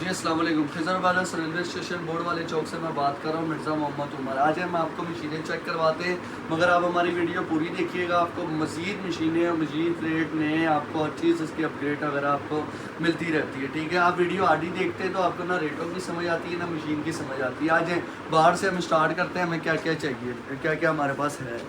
जी अस्सलाम वालेकुम। खिज़र वाला रेलवे स्टेशन बोर्ड वाले चौक से मैं बात कर रहा हूँ, मिर्ज़ा मोहम्मद उमर। आज हम आपको मशीनें चेक करवाते हैं, मगर आप हमारी वीडियो पूरी देखिएगा। आपको मज़ीद मशीनें, मज़ीद रेट नए, आपको हर चीज़ इसकी अपग्रेड वगैरह आपको मिलती रहती है। ठीक है, आप वीडियो आधी देखते हैं तो आपको ना रेटों की समझ आती है ना मशीन की समझ आती है। आज बाहर से हम स्टार्ट करते हैं, हमें क्या क्या चाहिए, क्या क्या हमारे पास है।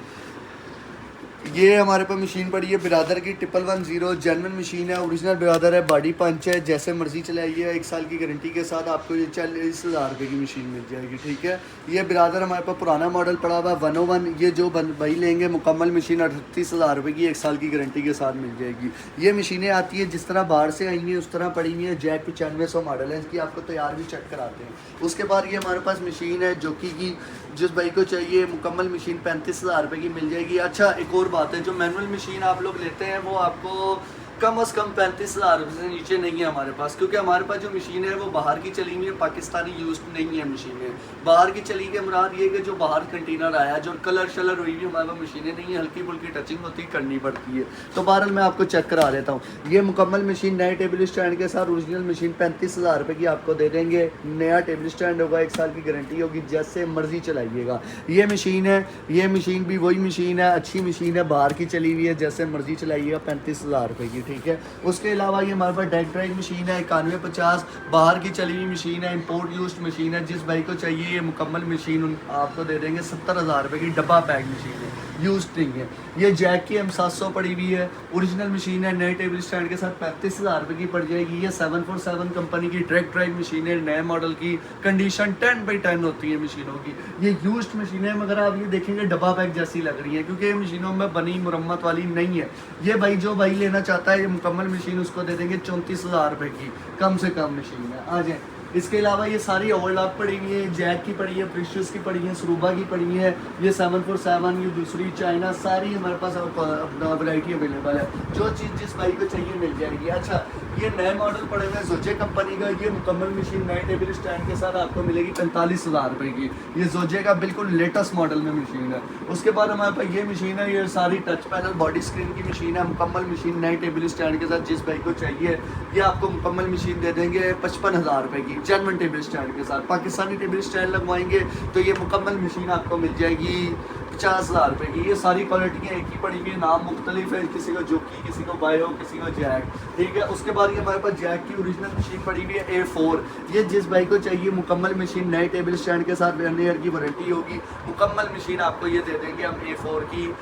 ये हमारे पास मशीन पड़ी है बिरादर की 1110 जेनवन मशीन है, ओरिजिनल बिरादर है, बॉडी पंच है, जैसे मर्जी चलाइए। 1 साल की गारंटी के साथ आपको ये 40,000 रुपये की मशीन मिल जाएगी। ठीक है, ये बिरादर हमारे पास पुराना मॉडल पड़ा हुआ है 101। ये जो भाई लेंगे मुकम्मल मशीन 38,000 रुपये की 1 साल की गारंटी के साथ मिल जाएगी। ये मशीनें आती है जिस तरह बाहर से आई हैं उस तरह पड़ी हुई है। जैक 9500 मॉडल है, इसकी आपको तैयार भी चेक कराते हैं। उसके बाद ये हमारे पास मशीन है जो कि जिस भाई को चाहिए मुकम्मल मशीन 35,000 रुपये की मिल जाएगी। अच्छा, एक और बात है, जो मैनुअल मशीन आप लोग लेते हैं वो आपको कम से कम 35,000 रुपये से नीचे नहीं है हमारे पास, क्योंकि हमारे पास जो मशीन है वो बाहर की चली हुई है, पाकिस्तानी यूज नहीं है मशीनें। बाहर की चली के मुराद ये कि जो बाहर कंटेनर आया, जो कलर शलर हुई हुई हमारे पास मशीनें नहीं है, हल्की फुल्की टचिंग होती करनी पड़ती है। तो बहरहाल मैं आपको चेक करा देता हूँ। ये मुकम्मल मशीन नए टेबल स्टैंड के साथ ओरिजिनल मशीन 35,000 रुपये की आपको दे देंगे। नया टेबल स्टैंड होगा, 1 साल की गारंटी होगी, जैसे मर्जी चलाइएगा। ये मशीन है, ये मशीन भी वही मशीन है, अच्छी मशीन है, बाहर की चली हुई है, जैसे मर्जी चलाइएगा, 35,000 रुपये की। ठीक है, उसके अलावा ये हमारे पास डेक ड्राइव मशीन है 9150, बाहर की चली हुई मशीन है, इंपोर्ट यूज्ड मशीन है। जिस भाई को चाहिए ये मुकम्मल मशीन आपको दे देंगे 70,000 रुपये की, डब्बा पैक मशीन है, यूज्ड नहीं है। ये जैक की M700 पड़ी हुई है, ओरिजिनल मशीन है, नए टेबल स्टैंड के साथ 35,000 रुपये की पड़ जाएगी। ये 747 कंपनी की डायरेक्ट ड्राइव मशीन है, नए मॉडल की, कंडीशन 10/10 होती है मशीनों की। ये यूज्ड मशीन है, मगर आप ये देखेंगे डब्बा पैक जैसी लग रही है, क्योंकि ये मशीनों में बनी मुरम्मत वाली नहीं है। ये भाई जो भाई लेना चाहता है ये मुकम्मल मशीन उसको दे देंगे 34,000 रुपये की, कम से कम मशीन है। आ जाए। इसके अलावा ये सारी ओवरलॉक पड़ी हुई है, जैक की पड़ी है, प्रीशियस की पड़ी है, सरूबा की पड़ी है, ये 747, ये दूसरी चाइना, सारी हमारे पास अपना वैरायटी अवेलेबल है। जो चीज़ जिस भाई को चाहिए मिल जाएगी। अच्छा, ये नए मॉडल पड़े हुए हैं जोजे कंपनी का, ये मुकम्मल मशीन नए टेबल स्टैंड के साथ आपको मिलेगी 45,000 रुपये की। ये जोजे का बिल्कुल लेटेस्ट मॉडल में मशीन है। उसके बाद हमारे पास ये मशीन है, ये सारी टच पैनल बॉडी स्क्रीन की मशीन है, मुकम्मल मशीन नए टेबल स्टैंड के साथ। जिस भाई को चाहिए ये आपको मुकम्मल मशीन दे देंगे 55,000 रुपये की, जेनवन टेबल स्टैंड के साथ। पाकिस्तानी टेबल स्टैंड लगवाएंगे तो ये मुकम्मल मशीन आपको मिल जाएगी 50,000 रुपये की। ये सारी क्वालिटियाँ एक ही पड़ी हुई है, नाम मुख्तलिफ है, किसी को जोकी, किसी को बायो, किसी को जैक। ठीक है, उसके बाद ये हमारे पास जैक की ओरिजिनल मशीन पड़ी हुई है A4। ये जिस भाई को चाहिए मुकम्मल मशीन नए टेबल स्टैंड के साथ 1 ईयर की वारंटी होगी, मुकम्मल मशीन आपको ये दे देंगे हम A4 की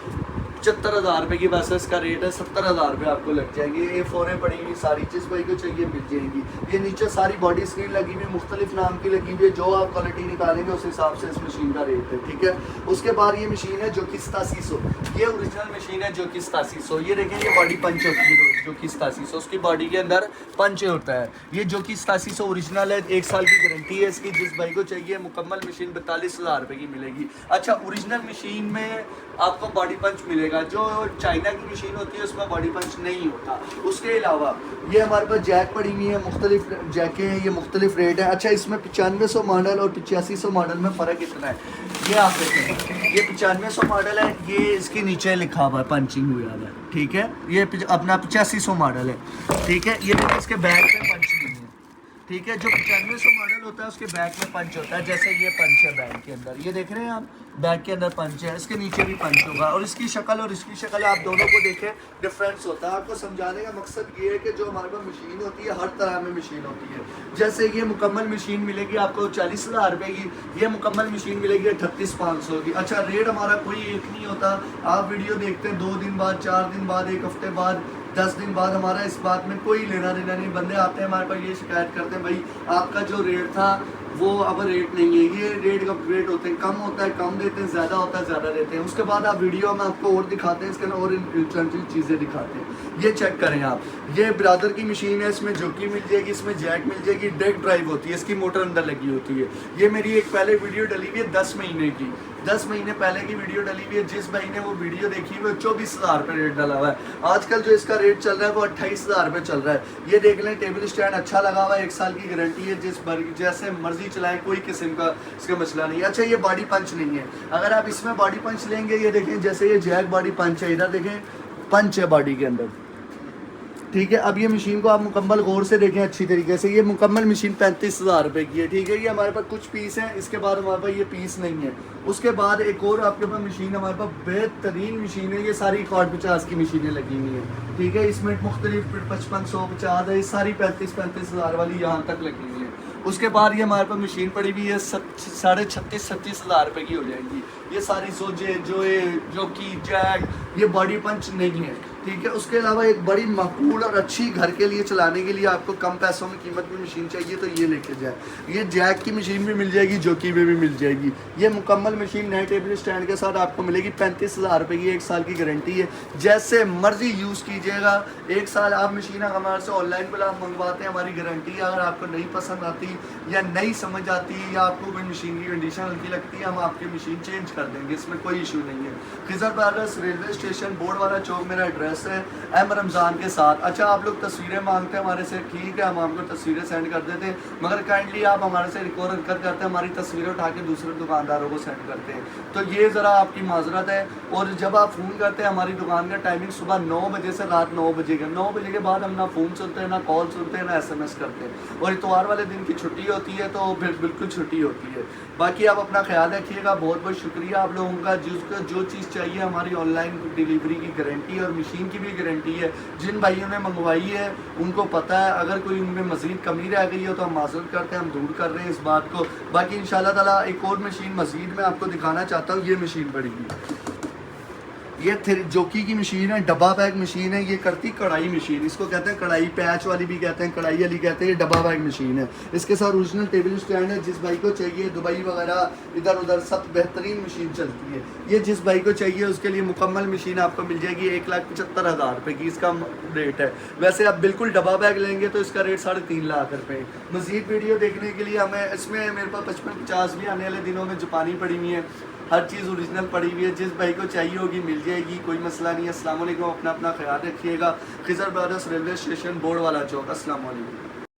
75,000 रुपये की। वैसे इसका रेट है 70,000 रुपये आपको लग जाएंगे। A4 पड़ी हुई सारी, जिस भाई को चाहिए मिल जाएगी। ये नीचे सारी बॉडी स्क्रीन लगी हुई है, मुख्तलिफ नाम की लगी हुई है, जो आप क्वालिटी निकालेंगे उस हिसाब से इस मशीन का रेट है। ठीक है, उसके बाद ये मशीन है जो कि 8700, ये ओरिजिनल मशीन है जो कि 8700। ये देखें, ये बॉडी पंच होती है जो कि 8700, उसकी बॉडी के अंदर पंच होता है। ये जो कि 8700 ओरिजिनल है, 1 साल की गारंटी है इसकी। जिस भाई को चाहिए मुकम्मल मशीन 42,000 रुपये की मिलेगी। अच्छा, ओरिजिनल मशीन में आपको बॉडी पंच मिलेगा, जो चाइना की मशीन होती है उसमें बॉडी पंच नहीं होता। उसके अलावा ये हमारे पास जैक पड़ी हुई है, मुख्तलिफ जैकें हैं, ये मुख्तलिफ रेट है। अच्छा, इसमें 9500 मॉडल और 8500 मॉडल में फ़र्क इतना है, ये आप देखें, ये 9500 मॉडल है, ये इसके नीचे लिखा हुआ है, पंचिंग हुआ है। ठीक है, ये अपना 8500 मॉडल है। ठीक है, ये इसके बैक पे पंच नहीं है। ठीक है, जो 9500 मॉडल होता है उसके बैक में पंच होता है, जैसे ये पंच है बैक के अंदर, ये देख रहे हैं आप, बैक के अंदर पंच है, इसके नीचे भी पंच होगा। और इसकी शक्ल और इसकी शक्ल आप दोनों को देखें, डिफरेंस होता है। आपको समझाने का मकसद ये है कि जो हमारे पास मशीन होती है हर तरह में मशीन होती है। जैसे ये मुकम्मल मशीन मिलेगी आपको 40,000 रुपये की, ये मुकम्मल मशीन मिलेगी 38,500 की। अच्छा, रेट हमारा कोई एक नहीं होता। आप वीडियो देखते हैं 2 दिन बाद, 4 दिन बाद, 1 हफ्ते बाद, 10 दिन बाद, हमारा इस बात में कोई लेना देना नहीं। बंदे आते हैं हमारे पास, ये शिकायत करते हैं, भाई आपका जो रेट था वो अब रेट नहीं है। ये रेट का रेट होते हैं, कम होता है कम देते हैं, ज़्यादा होता है ज़्यादा देते हैं। उसके बाद आप वीडियो में आपको और दिखाते हैं, इसके अंदर और इंटरेस्टिंग चीज़ें दिखाते हैं। ये चेक करें आप, ये ब्रादर की मशीन है, इसमें जोकी मिल जाएगी, इसमें जैक मिल जाएगी, डायरेक्ट ड्राइव होती है, इसकी मोटर अंदर लगी होती है। ये मेरी एक पहले वीडियो डली हुई है 10 महीने की, 10 महीने पहले की वीडियो डली हुई है। जिस भाई ने वो वीडियो देखी हुई है 24,000 रुपये रेट डला हुआ है। आजकल जो इसका रेट चल रहा है वो 28,000 रुपये चल रहा है। ये देख लें, टेबल स्टैंड अच्छा लगा हुआ है, 1 साल की गारंटी है, जैसे मर्जी चलाएं, कोई किस्म का इसका मसला नहीं है। अच्छा, ये बॉडी पंच नहीं है। अगर आप इसमें बॉडी पंच लेंगे, ये देखें, जैसे ये जैक बॉडी पंच है, इधर देखें पंच है बॉडी के अंदर, ठीक है। अब ये मशीन को आप मुकम्मल गौर से देखें अच्छी तरीके से। ये मुकम्मल मशीन 35,000 रुपये की है, ठीक है। ये हमारे पास कुछ पीस हैं, इसके बाद हमारे पास ये पीस नहीं है। उसके बाद एक और आपके पास मशीन हमारे पास बेहतरीन मशीन है। ये सारी 5150 की मशीनें लगी हुई हैं, ठीक है। इसमें मुख्तलिफ 5550 है, ये सारी 35,000 वाली यहाँ तक लगी हुई है। उसके बाद ये हमारे पास मशीन पड़ी हुई है 36,000 रुपये की हो जाएगी। ये सारी सोजे जो की जैक, ये बॉडी पंच नहीं है, ठीक है। उसके अलावा एक बड़ी मकबूल और अच्छी घर के लिए चलाने के लिए आपको कम पैसों में कीमत में मशीन चाहिए तो ये लेके जाए। ये जैक की मशीन भी मिल जाएगी, जोकी में भी मिल जाएगी। ये मुकम्मल मशीन नए टेबल स्टैंड के साथ आपको मिलेगी 35,000 रुपये की, 1 साल की गारंटी है। जैसे मर्जी यूज़ कीजिएगा, 1 साल आप मशीन हमारे से ऑनलाइन पर मंगवाते हैं, हमारी गारंटी है। अगर आपको नहीं पसंद आती या नहीं समझ आती या आपको कोई मशीन की कंडीशन हल्की लगती है, हम आपकी मशीन चेंज कर देंगे, इसमें कोई इशू नहीं है। Khizar palace railway station board वाला चौक मेरा एड्रेस है, एम रमज़ान के साथ। अच्छा, आप लोग तस्वीरें मांगते हैं हमारे से, ठीक है, हम आपको तस्वीरें सेंड कर देते हैं, मगर काइंडली आप हमारे से रिकॉर्ड करते हैं हमारी तस्वीरें उठा के दूसरे दुकानदारों को सेंड करते हैं, तो ये ज़रा आपकी माजरत है। और जब आप फ़ोन करते हैं, हमारी दुकान का टाइमिंग सुबह 9 बजे से रात 9 बजे का, 9 बजे के बाद हम ना फ़ोन सुनते हैं, ना कॉल सुनते हैं, ना SMS करते हैं। और इतवार वाले दिन की छुट्टी होती है तो फिर बिल्कुल छुट्टी होती है। बाकी आप अपना ख्याल रखिएगा। बहुत बहुत शुक्रिया आप लोगों का। जिसको जो चीज़ चाहिए, हमारी ऑनलाइन डिलीवरी की गारंटी है और मशीन की भी गारंटी है। जिन भाइयों ने मंगवाई है उनको पता है, अगर कोई उनमें मज़ीद कमी रह गई है तो हम माजरत करते हैं, हम दूर कर रहे हैं इस बात को। बाकी इंशाल्लाह ताला एक और मशीन मज़ीद मैं आपको दिखाना चाहता हूँ। ये मशीन पड़ेगी, ये जोकी की मशीन है, डब्बा बैग मशीन है। ये करती कढ़ाई मशीन, इसको कहते हैं कढ़ाई, पैच वाली भी कहते हैं, कढ़ाई वाली कहते हैं। ये डब्बा बैग मशीन है। इसके साथ ओरिजिनल टेबल स्टैंड है। जिस भाई को चाहिए, दुबई वगैरह इधर उधर सब बेहतरीन मशीन चलती है। ये जिस भाई को चाहिए उसके लिए मुकम्मल मशीन आपको मिल जाएगी 1,75,000 रुपये की, इसका रेट है। वैसे आप बिल्कुल डब्बा बैग लेंगे तो इसका रेट 3.5 लाख रुपये। मज़ीद वीडियो देखने के लिए हमें, इसमें मेरे पास 55-50 भी आने वाले दिनों में जापानी पड़ी हुई है, हर चीज़ ओरिजिनल पड़ी हुई है। जिस भाई को चाहिए होगी मिल जाएगी, कोई मसला नहीं है। अस्सलाम वालेकुम, अपना ख्याल रखिएगा। Khizar brothers railway station board वाला चौक। अस्सलाम वालेकुम।